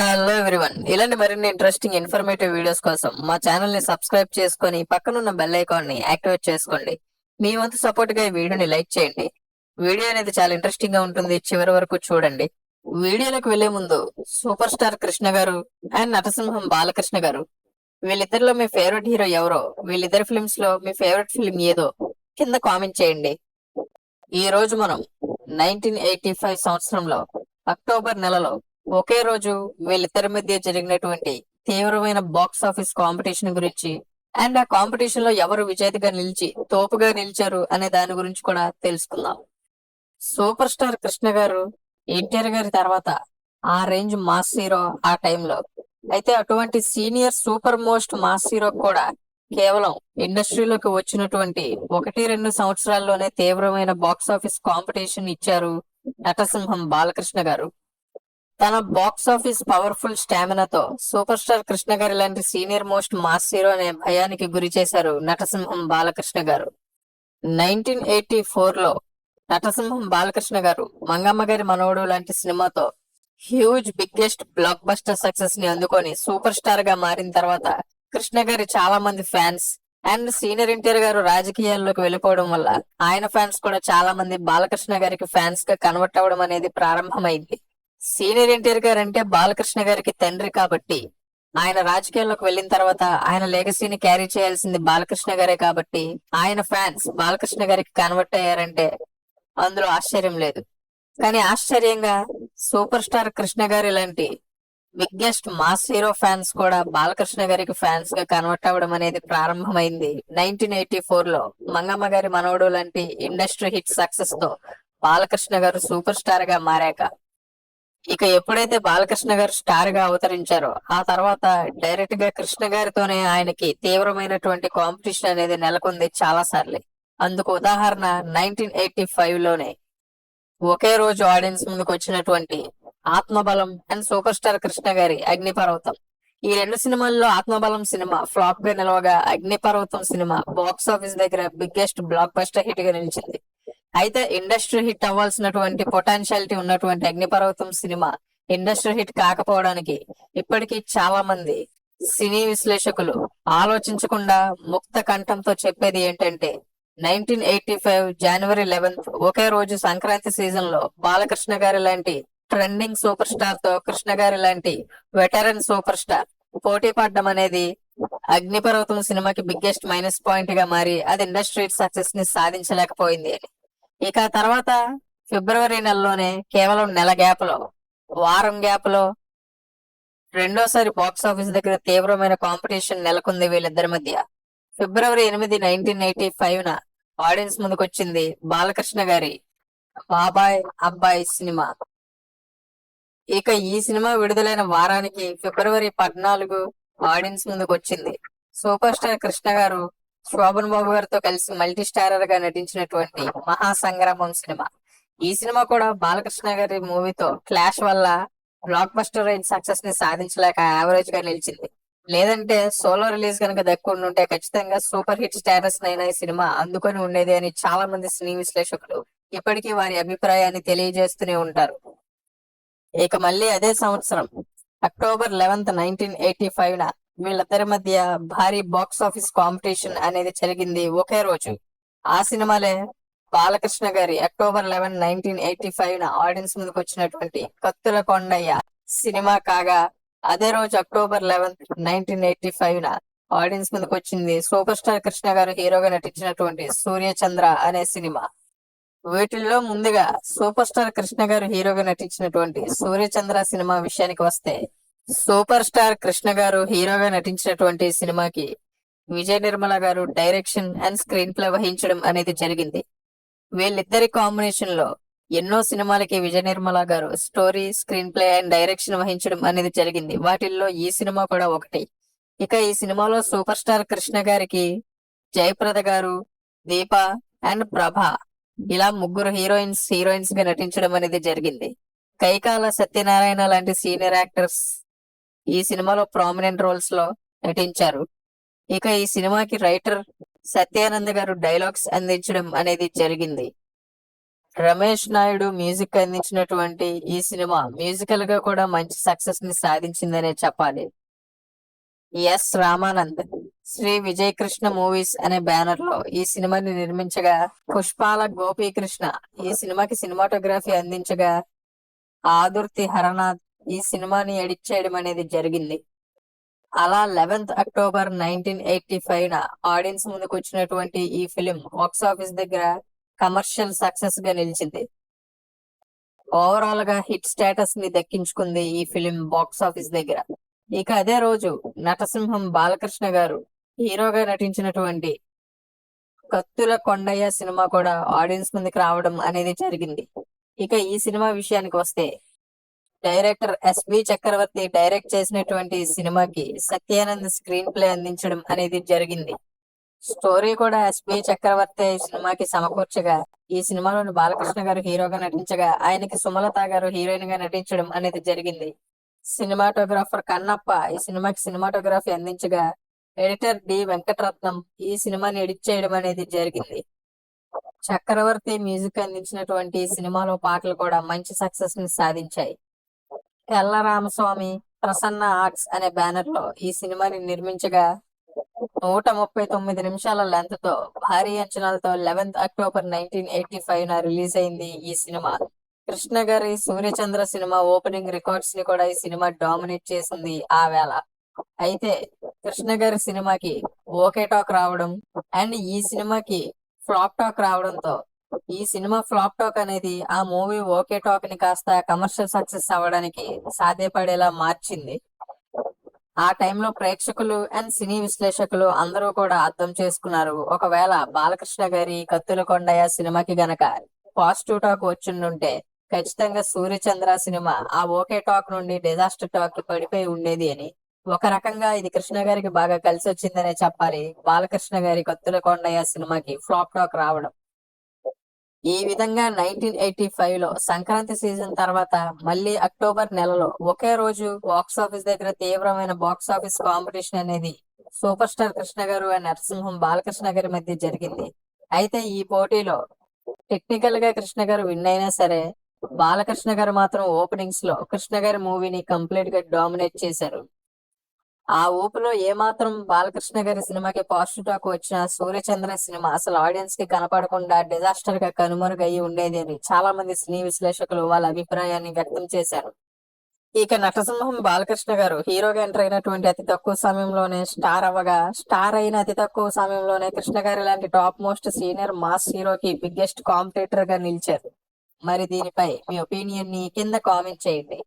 Hello everyone, ఇలాంటి మరిన్ని interesting informative videos కోసం మా ఛానల్ ని సబ్స్క్రైబ్ చేసుకొని పక్కనున్న బెల్ ఐకాన్ ని యాక్టివేట్ చేసుకోండి. మీ వంతు సపోర్ట్ గా ఈ వీడియోని లైక్ చేయండి. వీడియో అనేది చాలా ఇంట్రెస్టింగ్ గా ఉంటుంది, చివరి వరకు చూడండి. వీడియోలోకి వెళ్లే ముందు సూపర్ స్టార్ కృష్ణ గారు అండ్ నటసింహం బాలకృష్ణ గారు, వీళ్ళిద్దరిలో మీ ఫేవరెట్ హీరో ఎవరో, వీళ్ళిద్దరి ఫిల్మ్స్ లో మీ ఫేవరెట్ ఫిల్మ్ ఏదో కింద కామెంట్ చేయండి. ఈ రోజు మనం 1985 సంవత్సరంలో అక్టోబర్ నెలలో ఒకే రోజు వీళ్ళిద్దరి మధ్య జరిగినటువంటి తీవ్రమైన బాక్స్ ఆఫీస్ కాంపిటీషన్ గురించి అండ్ ఆ కాంపిటీషన్ లో ఎవరు విజేతగా నిలిచి తోపుగా నిలిచారు అనే దాని గురించి కూడా తెలుసుకుందాం. సూపర్ స్టార్ కృష్ణ గారు ఎన్టీఆర్ గారి తర్వాత ఆ రేంజ్ మాస్ హీరో ఆ టైంలో. అయితే అటువంటి senior super most mass hero కూడా కేవలం ఇండస్ట్రీలోకి వచ్చినటువంటి 1-2 సంవత్సరాల్లోనే తీవ్రమైన బాక్స్ ఆఫీస్ కాంపిటీషన్ ఇచ్చారు నటసింహం బాలకృష్ణ గారు. తన బాక్స్ ఆఫీస్ పవర్ఫుల్ స్టామినాతో సూపర్ స్టార్ కృష్ణ గారి లాంటి సీనియర్ మోస్ట్ మాస్ హీరో అనే భయానికి గురి చేశారు నటసింహం బాలకృష్ణ గారు. 1984 లో నటసింహం బాలకృష్ణ గారు మంగమ్మ గారి మనవడు లాంటి సినిమాతో huge biggest block buster success ని అందుకొని సూపర్ స్టార్ గా మారిన తర్వాత కృష్ణ గారి చాలా మంది ఫ్యాన్స్ అండ్ సీనియర్ ఎన్టీఆర్ గారు రాజకీయాల్లోకి వెళ్ళిపోవడం వల్ల ఆయన ఫ్యాన్స్ కూడా చాలా మంది బాలకృష్ణ గారికి ఫ్యాన్స్ గా కన్వర్ట్ అవ్వడం అనేది ప్రారంభమైంది. సీనియర్ ఎన్టీఆర్ గారు అంటే బాలకృష్ణ గారికి తండ్రి కాబట్టి ఆయన రాజకీయాల్లోకి వెళ్ళిన తర్వాత ఆయన లెగసీని క్యారీ చేయాల్సింది బాలకృష్ణ గారే కాబట్టి ఆయన ఫ్యాన్స్ బాలకృష్ణ గారికి కన్వర్ట్ అయ్యారంటే అందులో ఆశ్చర్యం లేదు. కానీ ఆశ్చర్యంగా సూపర్ స్టార్ కృష్ణ గారి లాంటి బిగ్గెస్ట్ మాస్ హీరో ఫ్యాన్స్ కూడా బాలకృష్ణ గారికి ఫ్యాన్స్ గా కన్వర్ట్ అవ్వడం అనేది ప్రారంభమైంది 1984 లో మంగమ్మ గారి మనవడు లాంటి ఇండస్ట్రీ హిట్ సక్సెస్ తో బాలకృష్ణ గారు సూపర్ స్టార్ గా మారాక. ఇక ఎప్పుడైతే బాలకృష్ణ గారు స్టార్ గా అవతరించారో ఆ తర్వాత డైరెక్ట్ గా కృష్ణ గారితోనే ఆయనకి తీవ్రమైనటువంటి కాంపిటీషన్ అనేది నెలకొంది చాలా సార్లు. అందుకు ఉదాహరణ 1985 లోనే ఒకే రోజు ఆడియన్స్ ముందుకు వచ్చినటువంటి ఆత్మబలం అండ్ సూపర్ స్టార్ కృష్ణ గారి అగ్నిపర్వతం. ఈ రెండు సినిమాల్లో ఆత్మబలం సినిమా ఫ్లాప్ గా నిలవగా అగ్నిపర్వతం సినిమా బాక్స్ ఆఫీస్ దగ్గర బిగ్గెస్ట్ బ్లాక్ బస్టర్ హిట్ గా నిలిచింది. అయితే ఇండస్ట్రీ హిట్ అవ్వాల్సినటువంటి పొటెన్షియాలిటీ ఉన్నటువంటి అగ్నిపర్వతం సినిమా ఇండస్ట్రీ హిట్ కాకపోవడానికి ఇప్పటికీ చాలా మంది సినీ విశ్లేషకులు ఆలోచించకుండా ముక్త కంఠంతో చెప్పేది ఏంటంటే 1985 జనవరి 11 ఒకే రోజు సంక్రాంతి సీజన్ లో బాలకృష్ణ గారి లాంటి ట్రెండింగ్ సూపర్ స్టార్ తో కృష్ణ గారి లాంటి వెటరన్ సూపర్ స్టార్ పోటీ పడడం అనేది అగ్నిపర్వతం సినిమాకి బిగ్గెస్ట్ మైనస్ పాయింట్ గా మారి అది ఇండస్ట్రీ సక్సెస్ ని సాధించలేకపోయింది అని. ఇక తర్వాత ఫిబ్రవరి నెలలోనే కేవలం నెల గ్యాప్ లో వారం గ్యాప్ లో రెండోసారి బాక్స్ ఆఫీస్ దగ్గర తీవ్రమైన కాంపిటీషన్ నెలకొంది వీళ్ళిద్దరి మధ్య. ఫిబ్రవరి 8, 1985 ఆడియన్స్ ముందుకు వచ్చింది బాలకృష్ణ గారి బాబాయ్ అబ్బాయి సినిమా. ఇక ఈ సినిమా విడుదలైన వారానికి ఫిబ్రవరి 14 ఆడియన్స్ ముందుకు వచ్చింది సూపర్ స్టార్ కృష్ణ గారు శోభన్ బాబు గారితో కలిసి మల్టీ స్టారర్ గా నటించినటువంటి మహాసంగ్రామం సినిమా. ఈ సినిమా కూడా బాలకృష్ణ గారి మూవీతో క్లాష్ వల్ల బ్లాక్ బస్టర్ రేంజ్ సక్సెస్ ని సాధించలేక యావరేజ్ గా నిలిచింది. లేదంటే సోలో రిలీజ్ కనుక దక్కుండా ఉంటే ఖచ్చితంగా సూపర్ హిట్ స్టేటస్ నైనా ఈ సినిమా అందుకొని ఉండేది అని చాలా మంది సినీ విశ్లేషకులు ఇప్పటికీ వారి అభిప్రాయాన్ని తెలియజేస్తూనే ఉంటారు. ఇక మళ్ళీ అదే సంవత్సరం అక్టోబర్ 11, 1985 వీళ్ళిద్దరి మధ్య భారీ బాక్స్ ఆఫీస్ కాంపిటీషన్ అనేది జరిగింది ఒకే రోజు. ఆ సినిమాలే బాలకృష్ణ గారి అక్టోబర్ 11, 1985 ఆడియన్స్ ముందుకు వచ్చినటువంటి కత్తుల కొండయ్య సినిమా కాగా, అదే రోజు అక్టోబర్ 11, 1985 ఆడియన్స్ ముందుకు వచ్చింది సూపర్ స్టార్ కృష్ణ గారు హీరోగా నటించినటువంటి సూర్యచంద్ర అనే సినిమా. వీటిల్లో ముందుగా సూపర్ స్టార్ కృష్ణ గారు హీరోగా నటించినటువంటి సూర్యచంద్ర సినిమా విషయానికి వస్తే, సూపర్ స్టార్ కృష్ణ గారు హీరోగా నటించినటువంటి సినిమాకి విజయ్ నిర్మల గారు డైరెక్షన్ అండ్ స్క్రీన్ ప్లే వహించడం అనేది జరిగింది. వీళ్ళిద్దరి కాంబినేషన్ లో ఎన్నో సినిమాలకి విజయ నిర్మల గారు story, screen play and direction వహించడం అనేది జరిగింది. వాటిల్లో ఈ సినిమా కూడా ఒకటి. ఇక ఈ సినిమాలో సూపర్ స్టార్ కృష్ణ గారికి జయప్రద గారు, దీప అండ్ ప్రభ ఇలా ముగ్గురు హీరోయిన్స్ గా నటించడం అనేది జరిగింది. కైకాల సత్యనారాయణ లాంటి సీనియర్ యాక్టర్స్ ఈ సినిమాలో ప్రామినెంట్ రోల్స్ లో నటించారు. ఇక ఈ సినిమాకి రైటర్ సత్యానంద్ గారు డైలాగ్స్ అందించడం అనేది జరిగింది. రమేష్ నాయుడు మ్యూజిక్ అందించినటువంటి ఈ సినిమా మ్యూజికల్ గా కూడా మంచి సక్సెస్ ని సాధించిందనే చెప్పాలి. ఎస్ రామానంద్ శ్రీ విజయ్ కృష్ణ మూవీస్ అనే బ్యానర్ లో ఈ సినిమాని నిర్మించగా, పుష్పాల గోపీకృష్ణ ఈ సినిమాకి సినిమాటోగ్రఫీ అందించగా, ఆదుర్తి హరనాథ్ ఈ సినిమాని ఎడిట్ చేయడం అనేది జరిగింది. అలా 11th అక్టోబర్ 1985 ఆడియన్స్ ముందుకు వచ్చినటువంటి ఈ ఫిలిం బాక్స్ ఆఫీస్ దగ్గర కమర్షియల్ సక్సెస్ గా నిలిచింది. ఓవరాల్ గా హిట్ స్టేటస్ ని దక్కించుకుంది ఈ ఫిలిం బాక్స్ ఆఫీస్ దగ్గర. ఇక అదే రోజు నటసింహం బాలకృష్ణ గారు హీరోగా నటించినటువంటి కత్తుల కొండయ్య సినిమా కూడా ఆడియన్స్ ముందుకు రావడం అనేది జరిగింది. ఇక ఈ సినిమా విషయానికి వస్తే, డైరెక్టర్ ఎస్బి చక్రవర్తి డైరెక్ట్ చేసినటువంటి సినిమాకి సత్యానంద్ స్క్రీన్ ప్లే అందించడం అనేది జరిగింది. స్టోరీ కూడా ఎస్బి చక్రవర్తి ఈ సినిమాకి సమకూర్చగా, ఈ సినిమాలోని బాలకృష్ణ గారు హీరోగా నటించగా, ఆయనకి సుమలత గారు హీరోయిన్ గా నటించడం అనేది జరిగింది. సినిమాటోగ్రాఫర్ కన్నప్ప ఈ సినిమాకి సినిమాటోగ్రఫీ అందించగా, ఎడిటర్ డి వెంకటరత్నం ఈ సినిమాని ఎడిట్ చేయడం అనేది జరిగింది. చక్రవర్తి మ్యూజిక్ అందించినటువంటి ఈ సినిమాలో పాటలు కూడా మంచి సక్సెస్ ని సాధించాయి. తెల్ల రామస్వామి ప్రసన్న ఆర్ట్స్ అనే బ్యానర్ లో ఈ సినిమాని నిర్మించగా, 139 నిమిషాల లెంత్ తో భారీ అంచనాలతో 11th అక్టోబర్ 1985 రిలీజ్ అయింది ఈ సినిమా. కృష్ణ గారి సూర్యచంద్ర సినిమా ఓపెనింగ్ రికార్డ్స్ ని కూడా ఈ సినిమా డామినేట్ చేసింది ఆ వేళ. అయితే కృష్ణ గారి సినిమాకి ఓకే టాక్ రావడం అండ్ ఈ సినిమాకి ఫ్లాప్ టాక్ రావడంతో, ఈ సినిమా ఫ్లాప్ టాక్ అనేది ఆ మూవీ ఓకే టాక్ ని కాస్త కమర్షియల్ సక్సెస్ అవ్వడానికి సాధ్యపడేలా మార్చింది. ఆ టైంలో ప్రేక్షకులు అండ్ సినీ విశ్లేషకులు అందరూ కూడా అర్థం చేసుకున్నారు, ఒకవేళ బాలకృష్ణ గారి కత్తుల కొండయ్య సినిమాకి గనక పాజిటివ్ టాక్ వచ్చిండుంటే ఖచ్చితంగా సూర్యచంద్ర సినిమా ఆ ఓకే టాక్ నుండి డిజాస్టర్ టాక్ కి పడిపోయి ఉండేది అని. ఒక రకంగా ఇది కృష్ణ గారికి బాగా కలిసి వచ్చిందనే చెప్పాలి, బాలకృష్ణ గారి కత్తుల కొండయ్య సినిమాకి ఫ్లాప్ టాక్ రావడం. ఈ విధంగా 1985 లో సంక్రాంతి సీజన్ తర్వాత మళ్ళీ అక్టోబర్ నెలలో ఒకే రోజు బాక్స్ ఆఫీస్ దగ్గర తీవ్రమైన బాక్స్ ఆఫీస్ కాంపిటీషన్ అనేది సూపర్ స్టార్ కృష్ణ గారు అండ్ నరసింహం బాలకృష్ణ గారి మధ్య జరిగింది. అయితే ఈ పోటీలో టెక్నికల్ గా కృష్ణ గారు విన్ అయినా సరే, బాలకృష్ణ గారు మాత్రం ఓపెనింగ్స్ లో కృష్ణ గారి మూవీని కంప్లీట్ గా డామినేట్ చేశారు. ఆ ఊపులో ఏమాత్రం బాలకృష్ణ గారి సినిమాకి పాజిటివ్ టాక్ వచ్చిన సూర్యచంద్ర సినిమా అసలు ఆడియన్స్ కి కనపడకుండా డిజాస్టర్ గా కనుమరుగయ్యి ఉండేది అని చాలా మంది సినీ విశ్లేషకులు వాళ్ళ అభిప్రాయాన్ని వ్యక్తం చేశారు. ఇక నటసింహం బాలకృష్ణ గారు హీరోగా ఎంటర్ అయినటువంటి అతి తక్కువ సమయంలోనే స్టార్ అవ్వగా, స్టార్ అయిన అతి తక్కువ సమయంలోనే కృష్ణ గారి లాంటి టాప్ మోస్ట్ సీనియర్ మాస్ హీరోకి బిగ్గెస్ట్ కాంపిటీటర్ గా నిలిచారు. మరి దీనిపై మీ ఒపీనియన్ ని కింద కామెంట్ చేయండి.